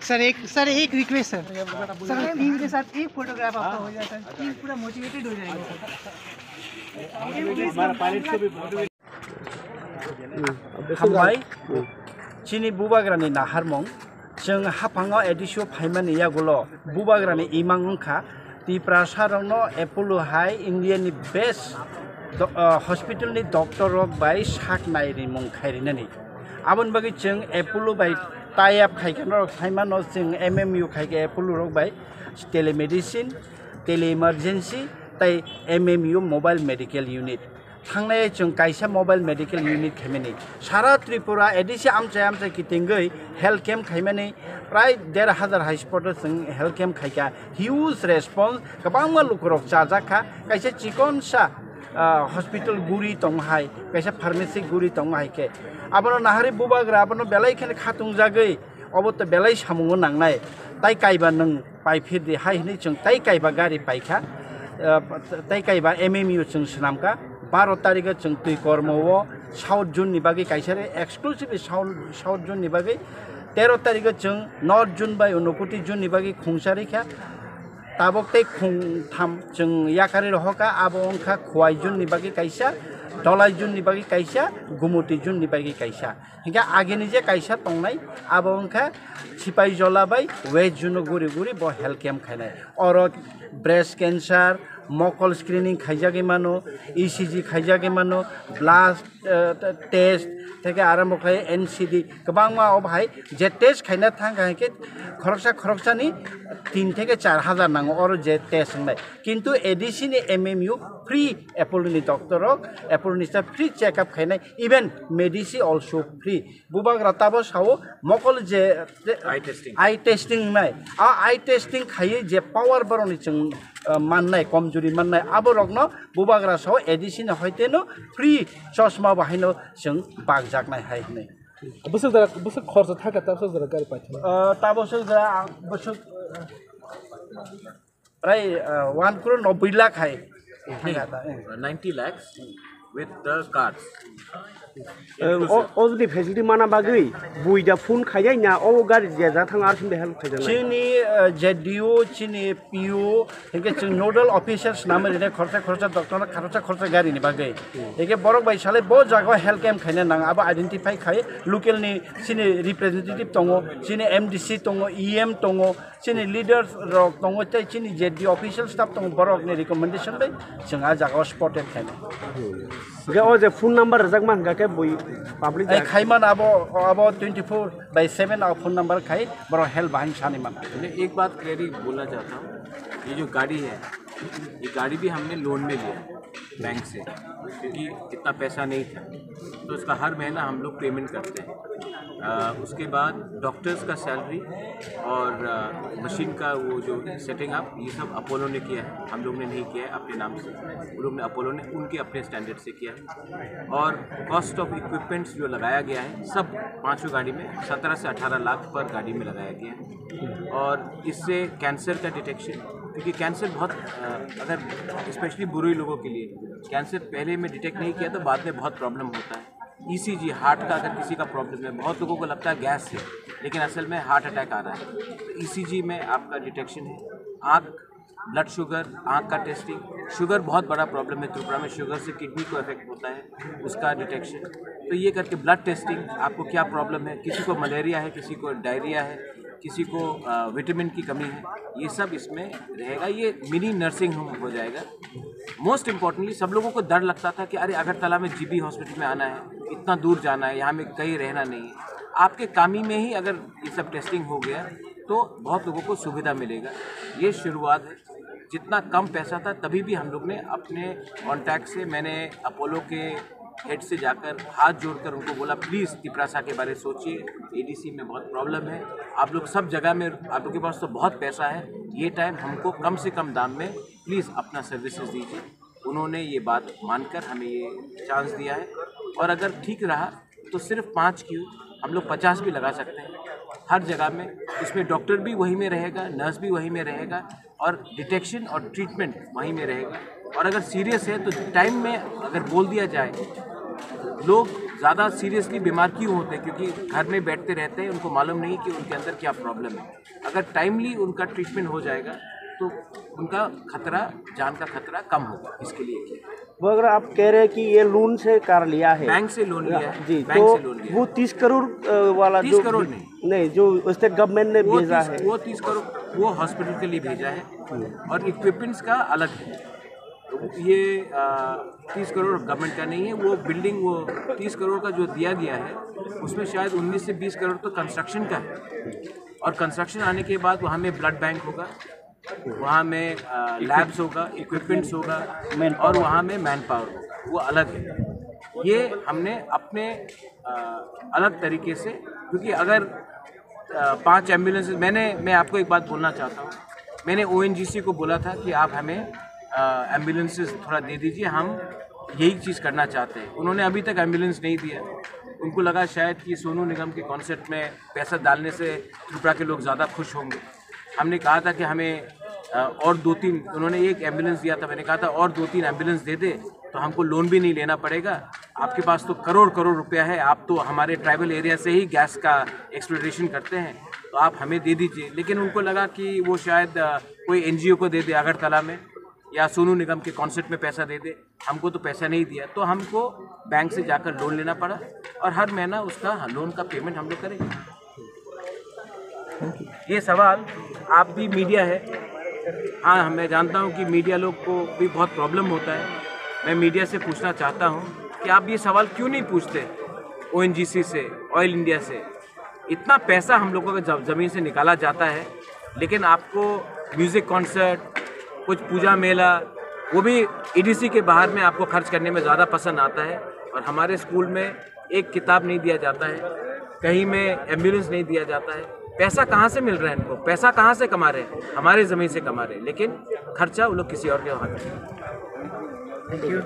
Sir एक request sir team के साथ एक फोटोग्राफ आपका हो जाता है, टीम पूरा मोटिवेटेड हो जाएगा हामबाय चिनी बुबाग्रानि नाहारमं जों हाफाङाव एडिसो फाइमानि यागुलो बुबाग्रानि इमांखा तिप्रा सारनो एपोलो हाई इंडियानि बेस्ट हॉस्पिटलनि डॉक्टर रक बाय साक नायरि मुं खायरिनानि आबन बागै जों एपोलो बाय टाइप खायगोन रक फाइमानो जों एमएमयू खायगे एपोलो रक बाय टेलीमेडिसिन टेली इमरजेंसी ताई एमएमयू मोबाइल मेडिकल यूनिट थांनाय जों कायसा मोबाइल मेडिकल यूनिट खायमानि सारा त्रिपुरा एडिसि आमचाय किथिंगै हेल्थ कैम्प खायमानि प्राय 1,500 हाइस्पट जों हेल्थ कैम्प खायगा हिउज रेस्पॉन्स गोबां लुखरक जाजाखा कायसा चिकनसा हॉस्पिटल गुरी तंहाय कैसा फार्मेसी गुरी तंहाय के आपनो नाहारी बुबाग्रा आपनो बेलाई खेने खातुं जागै अबत बेलाई सामुंगो नांनाय ताई कायबा नों पाइफिर दे हाय नि जों ताई कायबा गाड़ी पाइखा ताई कायबा एमएमयू जों सनामका 12 तारिख जों तुई कर्मवो साउथ जून नि बागै कायसारे एक्सक्लूसिवली साउथ जून नि बागै 13 तारिख जों नॉर्थ जून बाय 29 जून नि बागै खुंसारिखा ताबकते खुंथाम जों याकारि रहका आबंखा खुवाई जून नि बागै कायसा दलाई जून नि बागै कायसा गुमुति जून नि बागै कायसा हिंगा आगेनि जे कायसा तंनाय आबंखा सिपाई जलाबाय वेस्ट जून गुरि गुरि ब हेल्थ कैम्प खायनाय और ब्रेस्ट कैंसर मकल स्क्रीनिंग खायजागे मानो ईसीजी खायजागे मानो ब्लाड टेस्ट থেকে आरम्भ खाय एनसीडी गोबां मा भाई जे टेस्ट खायना थांगा के खरकसानि 3 থেকে 4,000 नांगो और जे टेस्ट होनाय किंतु एडिसिनि एमएमयू फ्री एपोलोनि डॉक्टर एपोलोनि फ्री चेकअप खायनाय इवन मेडिसि आल्सो फ्री बुबाग्रा ताबो सावो मकल जे आई टेस्टिंग नाय आई टेस्टिंग खायो जे पावर बरनि जों माननाय कमजोरी माननाय आबो रगनो बुबाग्रा साव एडिसिनि हयतेनो फ्री चश्मा बाहायनो जों बागजागनाय हायनै बोसोर खर्च थाका ताबो जरा गारि पाइछ ताबो जरा बोसोर प्राय 1 करोड़ 90 लाख है 90 lakhs with the cards. ओजदि फेसिलिटी माना बागै बुइदा फुन खायजाय ना ओ गारि जेजा थांगा आर सिम हेल्प खायजाय चिनी जेडीओ चिनी पीओ हेगे जों नोडल ऑफिसर्स नाम रे खर्चा डॉक्टर खर्चा गारि नि बागै हेगे बरक बाय साले ब जागा हेल्थ कैम्प खायना नांगा आबा आइडेंटिफाई खाय लोकल नि चिनी रिप्रेजेंटेटिव तंगो चिनी एमडीसी तंगो ईएम तंगो चिनी लीडर रक तंगो तै चिनी जेडी ऑफिशियल स्टाफ तंगो बरक नि रिकमेंडेशन बाय जों आ जागा स्पॉटेड खायना गे ओ जे फोन नंबर रजक मान गाके बुइ पब्लिक ए खायमान अब 24/7 आ फोन नंबर खाय बरो हेल्प बाहन सानि मान मैं एक बात क्लियरली बोलना चाहता हूँ, ये जो गाड़ी है ये गाड़ी भी हमने लोन में लिया बैंक से क्योंकि इतना पैसा नहीं था तो उसका हर महीना हम लोग पेमेंट करते हैं। उसके बाद डॉक्टर्स का सैलरी और मशीन का वो जो सेटिंग अप ये सब अपोलो ने किया है, हम लोग ने नहीं किया है अपने नाम से, वो लोग ने अपोलो ने उनके अपने स्टैंडर्ड से किया है। और कॉस्ट ऑफ इक्विपमेंट्स जो लगाया गया है सब पाँचों गाड़ी में 17 से 18 लाख पर गाड़ी में लगाया गया है। और इससे कैंसर का डिटेक्शन, क्योंकि कैंसर बहुत अगर स्पेशली बुरे लोगों के लिए कैंसर पहले में डिटेक्ट नहीं किया तो बाद में बहुत प्रॉब्लम होता है। ईसीजी हार्ट का अगर किसी का प्रॉब्लम है, बहुत लोगों को लगता है गैस है लेकिन असल में हार्ट अटैक आ रहा है, तो ईसीजी में आपका डिटेक्शन है। आँख ब्लड शुगर, आँख का टेस्टिंग, शुगर बहुत बड़ा प्रॉब्लम है त्रिपुरा में, शुगर से किडनी को इफेक्ट होता है, उसका डिटेक्शन। तो ये करके ब्लड टेस्टिंग, आपको क्या प्रॉब्लम है, किसी को मलेरिया है, किसी को डायरिया है, किसी को विटामिन की कमी है, ये सब इसमें रहेगा। ये मिनी नर्सिंग होम हो जाएगा। मोस्ट इम्पॉर्टेंटली सब लोगों को डर लगता था कि अरे अगरतला में जीबी हॉस्पिटल में आना है, इतना दूर जाना है, यहाँ में कहीं रहना नहीं है। आपके कामी में ही अगर ये सब टेस्टिंग हो गया तो बहुत लोगों को सुविधा मिलेगा। ये शुरुआत है। जितना कम पैसा था तभी भी हम लोग ने अपने कॉन्टैक्ट से, मैंने अपोलो के हेड से जाकर हाथ जोड़कर उनको बोला प्लीज़ तिपरासा के बारे में सोचिए, एडीसी में बहुत प्रॉब्लम है, आप लोग सब जगह में, आप लोग के पास तो बहुत पैसा है, ये टाइम हमको कम से कम दाम में प्लीज़ अपना सर्विसेज दीजिए। उन्होंने ये बात मानकर हमें ये चांस दिया है। और अगर ठीक रहा तो सिर्फ 5 क्यू हम लोग 50 भी लगा सकते हैं हर जगह में। उसमें डॉक्टर भी वहीं में रहेगा, नर्स भी वहीं में रहेगा और डिटेक्शन और ट्रीटमेंट वहीं में रहेगा। और अगर सीरियस है तो टाइम में अगर बोल दिया जाए, लोग ज़्यादा सीरियसली बीमार क्यों होते हैं? क्योंकि घर में बैठते रहते हैं, उनको मालूम नहीं कि उनके अंदर क्या प्रॉब्लम है। अगर टाइमली उनका ट्रीटमेंट हो जाएगा तो उनका खतरा, जान का खतरा कम होगा। इसके लिए किया। वो अगर आप कह रहे हैं कि ये लोन से कार लिया है, बैंक से लोन लिया है जी, बैंक तो से लोन लिया वो 30 करोड़ वाला 30 करोड़ नहीं, जो उससे गवर्नमेंट ने भेजा है, वो 30 करोड़ वो हॉस्पिटल के लिए भेजा है और इक्विपमेंट्स का अलग है। तो ये 30 करोड़ गवर्नमेंट का नहीं है। वो बिल्डिंग, वो 30 करोड़ का जो दिया गया है उसमें शायद 19 से 20 करोड़ तो कंस्ट्रक्शन का है। और कंस्ट्रक्शन आने के बाद वहाँ में ब्लड बैंक होगा, वहाँ में लैब्स होगा, इक्विपमेंट्स होगा और वहाँ में मैन पावर होगा, वो अलग है। ये हमने अपने अलग तरीके से, क्योंकि अगर 5 एम्बुलेंस, मैं आपको एक बात बोलना चाहता हूँ। मैंने ONGC को बोला था कि आप हमें एम्बुलेंसेस थोड़ा दे दीजिए, हम यही चीज़ करना चाहते हैं। उन्होंने अभी तक एम्बुलेंस नहीं दिया। उनको लगा शायद कि सोनू निगम के कॉन्सर्ट में पैसा डालने से त्रिपुरा के लोग ज़्यादा खुश होंगे। हमने कहा था कि हमें और 2-3, उन्होंने एक एम्बुलेंस दिया था, मैंने कहा था और 2-3 एम्बुलेंस दे दे तो हमको लोन भी नहीं लेना पड़ेगा। आपके पास तो करोड़ करोड़ रुपया है, आप तो हमारे ट्राइबल एरिया से ही गैस का एक्सप्लोरेशन करते हैं, तो आप हमें दे दीजिए। लेकिन उनको लगा कि वो शायद कोई NGO को दे दे अगरतला में, या सोनू निगम के कॉन्सर्ट में पैसा दे दे। हमको तो पैसा नहीं दिया, तो हमको बैंक से जाकर लोन लेना पड़ा और हर महीना उसका लोन का पेमेंट हम लोग करेंगे। ये सवाल आप भी मीडिया है, हाँ मैं जानता हूँ कि मीडिया लोग को भी बहुत प्रॉब्लम होता है। मैं मीडिया से पूछना चाहता हूँ कि आप ये सवाल क्यों नहीं पूछते ONGC से, ऑयल इंडिया से? इतना पैसा हम लोगों का ज़मीन से निकाला जाता है, लेकिन आपको म्यूज़िक कॉन्सर्ट, कुछ पूजा मेला, वो भी EDC के बाहर में आपको खर्च करने में ज़्यादा पसंद आता है। और हमारे स्कूल में एक किताब नहीं दिया जाता है, कहीं में एम्बुलेंस नहीं दिया जाता है। पैसा कहाँ से मिल रहा है इनको? पैसा कहाँ से कमा रहे हैं? हमारे ज़मीन से कमा रहे हैं, लेकिन खर्चा वो लोग किसी और के वहाँ करते हैं।